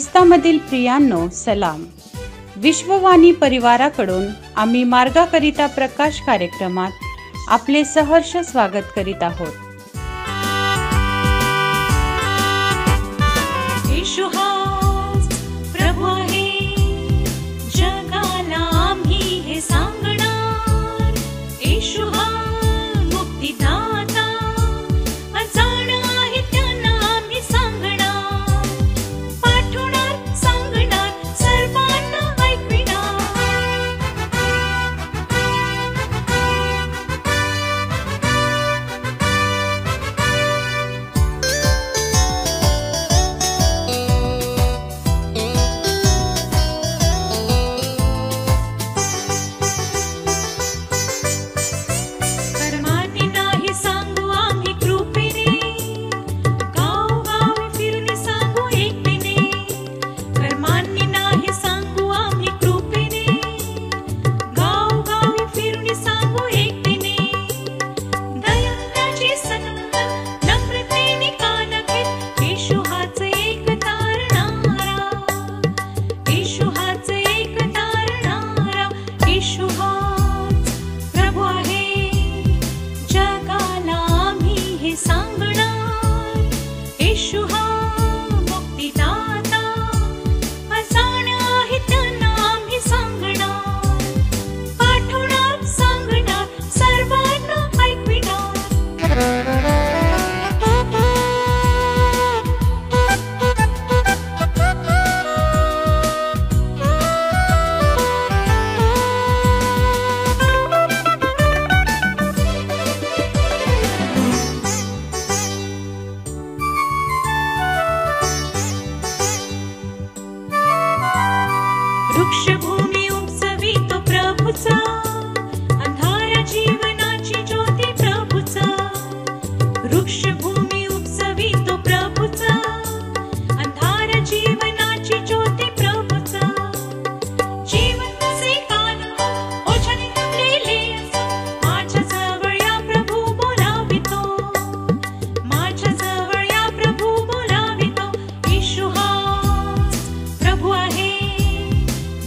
ख्रिस्तामधील प्रियांनो, सलाम. विश्ववाणी परिवाराकडून आम्ही मार्गाकरिता प्रकाश कार्यक्रमात आपले सहर्ष स्वागत करीत आहोत. येशू हाच प्रभू आहे, जगाला आम्ही हे सांगणार. येशू हा मुक्तिदाता, अजाण आहे त्यांना आम्ही सांगणार. पाठवणार, सांगणार, सर्वांना ऐकविणार. कर्माने नाही सांगू आम्ही कृपेने, गावोगावी फिरून सांगू एकतेने. कर्माने नाही सांगू आम्ही कृपेने, गावोगावी फिरून सांगू एकतेने. दयाळूची संगत नम्रतेने कान घेत, येशू हाच एक तारणारा. येशू हाच एक तारणारा. येशू हाच प्रभू आहे, जगाला आम्ही हे सांगणार. येशू हा मुक्तिदाता, अजाण आहे त्यांना आम्ही सांगणार. पाठवणार, सांगणार, सर्वांना ऐकविणार. वृक्षभूमी उपसवितो प्रभूचा, अंधार जीवनाची ज्योती प्रभूचा. वृक्षभूमी उपसवितो प्रभूचा, अंधार जीवनाची ज्योती प्रभूचा. जीवन कसे कान ओझाने नमलेले असो, माझ्या जवळ या प्रभू बोलावितो. माझ्या जवळ या प्रभू बोलावितो. येशू हाच प्रभू आहे,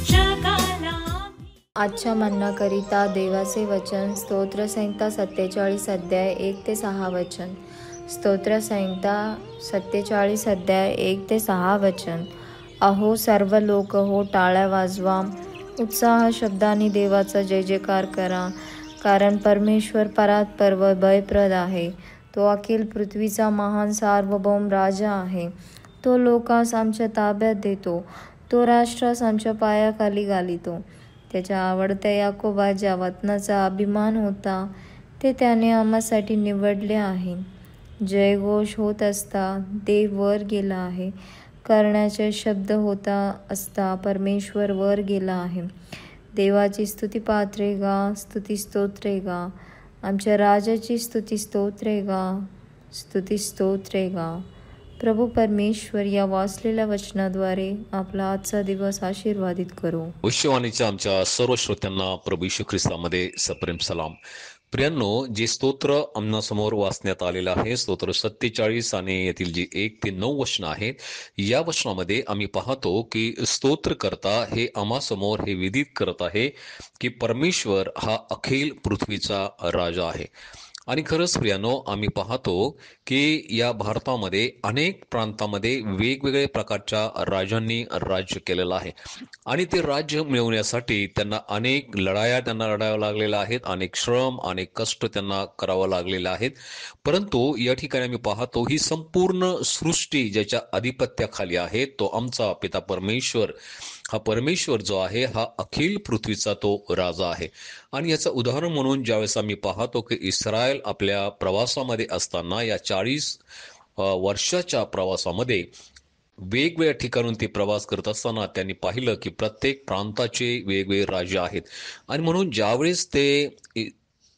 जगाला आम्ही. आजच्या मन्नाकरिता देवाचे वचन स्तोत्रसंहिता 47 अध्याय 1-6 वचन. स्तोत्रसंहिता 47 अध्याय 1-6 वचन. अहो सर्व लोक हो, टाळ्या वाजवा, उत्साह शब्दांनी देवाचा जय जयकार करा. कारण परमेश्वर परात्पर व भयप्रद आहे. तो अखिल पृथ्वीचा महान सार्वभौम राजा आहे. तो लोकांस आमच्या ताब्यात देतो, तो राष्ट्रास आमच्या पायाखाली घालितो. त्याच्या आवडत्या याकोबा ज्या वतनाचा अभिमान होता, ते त्याने आम्हासाठी निवडले आहे. जयघोष होत असता देव वर गेला आहे. करण्याचे शब्द होता असता परमेश्वर वर गेला आहे. देवाची स्तुतिपात्रे गा, स्तुतिस्तोत्रे गा. आमच्या राजाची स्तुतिस्तोत्रे गा, स्तुतिस्तोत्रे गा. प्रभू परमेश्वर या वाचलेल्या वचनाद्वारे आपला आजचा दिवस आशीर्वादित करो. भविष्यवाणीच्या आमच्या सर्व श्रोत्यांना प्रभू येशू ख्रिस्तामध्ये सप्रेम सलाम. प्रियांनो, जे स्तोत्र आमनासमोर वाचण्यात आलेलं आहे, स्तोत्र 47 आणि येथील जी 1-9 वचनं आहेत, या वचनामध्ये आम्ही पाहतो की स्तोत्रकर्ता हे आम्हासमोर हे विदित करत आहे की परमेश्वर हा अखिल पृथ्वीचा राजा आहे. आणि खरंच प्रियानो, आम्ही पाहतो की या भारतामध्ये अनेक प्रांतामध्ये वेगवेगळ्या प्रकारच्या राजांनी राज्य केलेलं आहे. आणि ते राज्य मिळवण्यासाठी त्यांना अनेक लढाया लढाव्या लागलेल्या आहेत. अनेक श्रम, अनेक कष्ट त्यांना करावं लागलेलं आहेत. परंतु या ठिकाणी आम्ही पाहतो ही संपूर्ण सृष्टी ज्याच्या अधिपत्याखाली आहे, तो आमचा पिता परमेश्वर. हा परमेश्वर जो आहे, हा अखिल पृथ्वीचा तो राजा आहे. आणि याचं उदाहरण म्हणून ज्यावेळेस आम्ही पाहतो की इस्रायल आपल्या प्रवासामध्ये असताना, या 40 वर्षाच्या प्रवासामध्ये वेगवेगळ्या ठिकाणून ते प्रवास करत असताना त्यांनी पाहिलं की प्रत्येक प्रांताचे वेगवेगळे राजे आहेत. आणि म्हणून ज्यावेळेस ते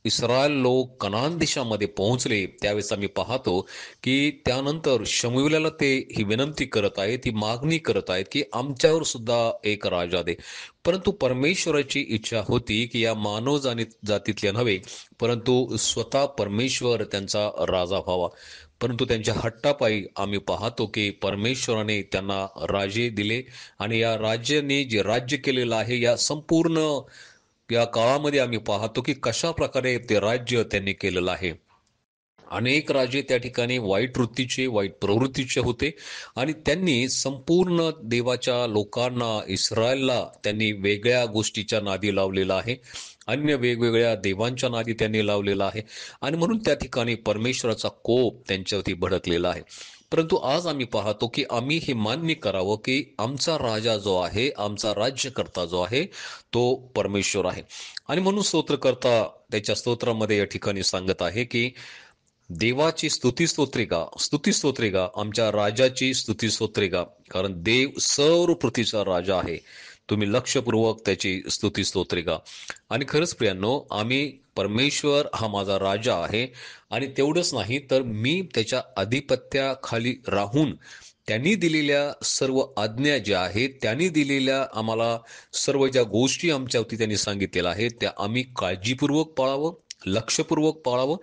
इस्रायल लोक कनान देशामध्ये पोहोचले त्यावेळेस आम्ही पाहतो की त्यानंतर शमूएलाला ते ही विनंती करत आहेत, ही मागणी करत आहेत की आमच्यावर सुद्धा एक राजा दे. परंतु परमेश्वराची इच्छा होती की या मानव जातीतल्या नव्हे, परंतु स्वतः परमेश्वर त्यांचा राजा व्हावा. परंतु त्यांच्या हट्टापायी आम्ही पाहतो की परमेश्वराने त्यांना राजे दिले आणि या राज्याने जे राज्य केलेलं आहे या संपूर्ण या काळामध्ये आम्ही पाहतो की कशा प्रकारे ते राज्य त्यांनी केलेलं आहे. अनेक राजे त्या ठिकाणी वाईट वृत्तीचे, वाईट प्रवृत्तीचे होते आणि त्यांनी संपूर्ण देवाच्या लोकांना, इस्रायलला त्यांनी वेगळ्या गोष्टीच्या नादी लावलेला आहे. अन्य वेगवेगळ्या देवांच्या नादी त्यांनी लावलेला आहे आणि म्हणून त्या ठिकाणी परमेश्वराचा कोप त्यांच्यावरती भडकलेला आहे. परंतु आज आम्ही पाहतो की आम्ही हे मान्य करावं की आमचा राजा जो आहे, आमचा राज्यकर्ता जो आहे तो परमेश्वर आहे. आणि म्हणून स्तोत्रकर्ता त्याच्या स्तोत्रामध्ये या ठिकाणी सांगत आहे की देवाची स्तुती गा, आमच्या राजाची स्तुती गा, कारण देव सर्व पृथ्वीचा राजा आहे. तुम्ही लक्षपूर्वक त्याची स्तुती गा. आणि खरंच प्रियांनो, आम्ही परमेश्वर हा माझा राजा आहे आणि तेवढंच नाही तर मी त्याच्या अधिपत्याखाली राहून त्यांनी दिलेल्या सर्व आज्ञा ज्या आहेत, त्यांनी दिलेल्या आम्हाला सर्व ज्या गोष्टी आमच्यावरती त्यांनी सांगितलेल्या आहेत त्या आम्ही काळजीपूर्वक पाळावं, लक्षपूर्वक पाळावं,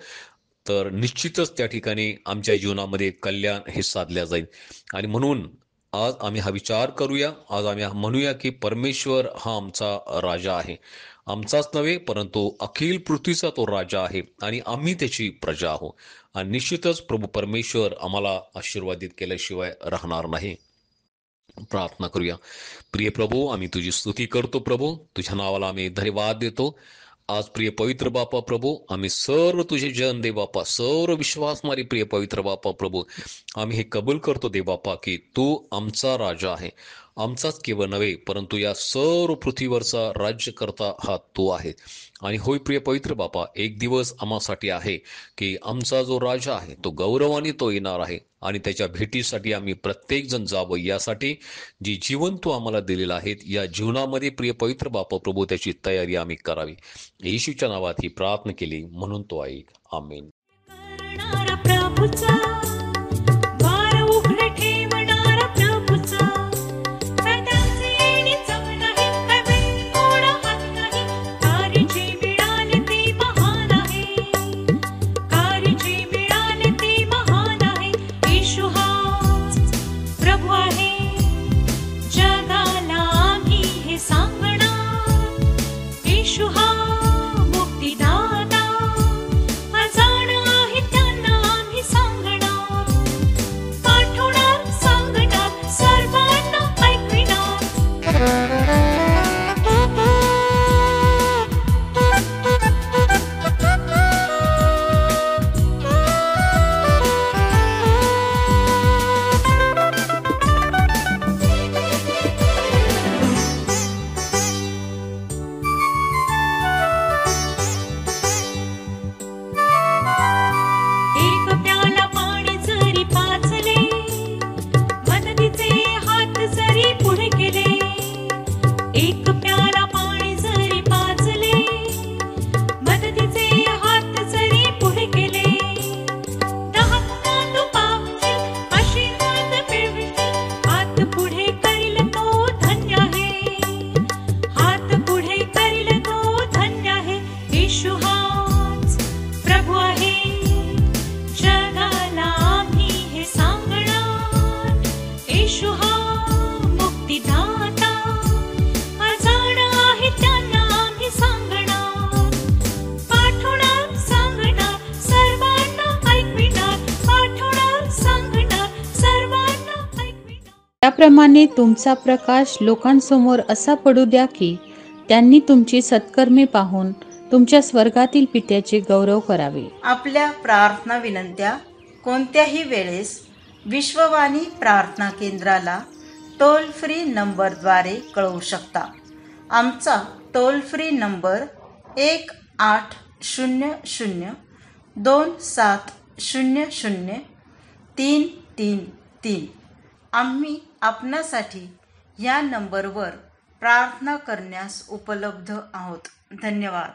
तर निश्चितच त्या ठिकाणी आमच्या जीवनामध्ये कल्याण हे साधल्या जाईल. आणि म्हणून आज आम्ही हा विचार करूया, आज आम्ही म्हणूया की परमेश्वर हा आमचा राजा आहे. आमचाच नव्हे परंतु अखिल पृथ्वीचा तो राजा आहे आणि आम्ही त्याची प्रजा आहोत. आणि निश्चितच प्रभू परमेश्वर आम्हाला आशीर्वादित केल्याशिवाय राहणार नाही. प्रार्थना करूया. प्रिय प्रभू, आम्ही तुझी स्तुती करतो प्रभू, तुझ्या नावाला आम्ही धन्यवाद देतो. आज प्रिय पवित्र बापा प्रभू, आम्ही सर्व तुझे जन दे बापा, सर्व विश्वासणारी प्रिय पवित्र बापा प्रभू, आम्ही हे कबूल करतो दे बापा की तू आमचा राजा आहे. आमचाच केवळ नव्हे परंतु या सर्व पृथ्वीवरचा राज्यकर्ता हा तू आहे. आणि होय प्रिय पवित्र बापा, एक दिवस आम्हासाठी आहे की आमचा जो राजा आहे तो गौरवाने तो येणार आहे आणि त्याच्या भेटीसाठी आम्ही प्रत्येक जण जावं, यासाठी जी जीवन तू आम्हाला दिलेलं आहे या जीवनामध्ये प्रिय पवित्र बापा प्रभू त्याची तयारी आम्ही करावी. येशूच्या नावात ही प्रार्थना केली म्हणून तो ऐक. आमेन. करणारा प्रभूचा द्वार उघडे ठेवणारा प्रभूचा, सदाचे येणे जग नाही, कधी कोणा हात नाही, कार्य जे मिळाले ते महान आहे, कार्य जे मिळाले ते महान आहे. येशू हाच प्रभू आहे, जगाला आम्ही हे सांगणार. येशू हा मुक्तिदाता, अजाण आहे त्यांना आम्ही सांगणार, पाठवणार सांगणार सर्वांना ऐकविणार. एक प्याला पाणी जरी पाजले, मदतीचे हात जरी पुढे केले, एक प्याला पाणी जरी पाजले, मदतीचे हात जरी पुढे केले, 10 तांदूळ पावतील, आशीर्वाद मिळवितील, हात पुढे करील तो धन्य आहे, हात पुढे करील तो धन्य आहे. येशू हाच प्रभू आहे, जगाला आम्ही हे सांगणार. येशू हा मुक्तिदाता, अजाण आहे त्यांना आम्ही सांगणार, पाठवणार सांगणार सर्वांना ऐकविणार, पाठवणार सांगणार सर्वांना ऐकविणार. त्याप्रमाणे तुमचा प्रकाश लोकांसमोर असा पडू द्या की त्यांनी तुमची सत्कर्मे पाहून तुमच्या स्वर्गातील पित्याचे गौरव करावे. आपल्या प्रार्थना विनंत्या कोणत्याही वेळेस विश्ववाणी प्रार्थना केंद्राला टोल फ्री नंबरद्वारे कळवू शकता. आमचा टोल फ्री नंबर 1-800-2700-333. आम्ही आपणासाठी या नंबरवर प्रार्थना करण्यास उपलब्ध आहोत. धन्यवाद.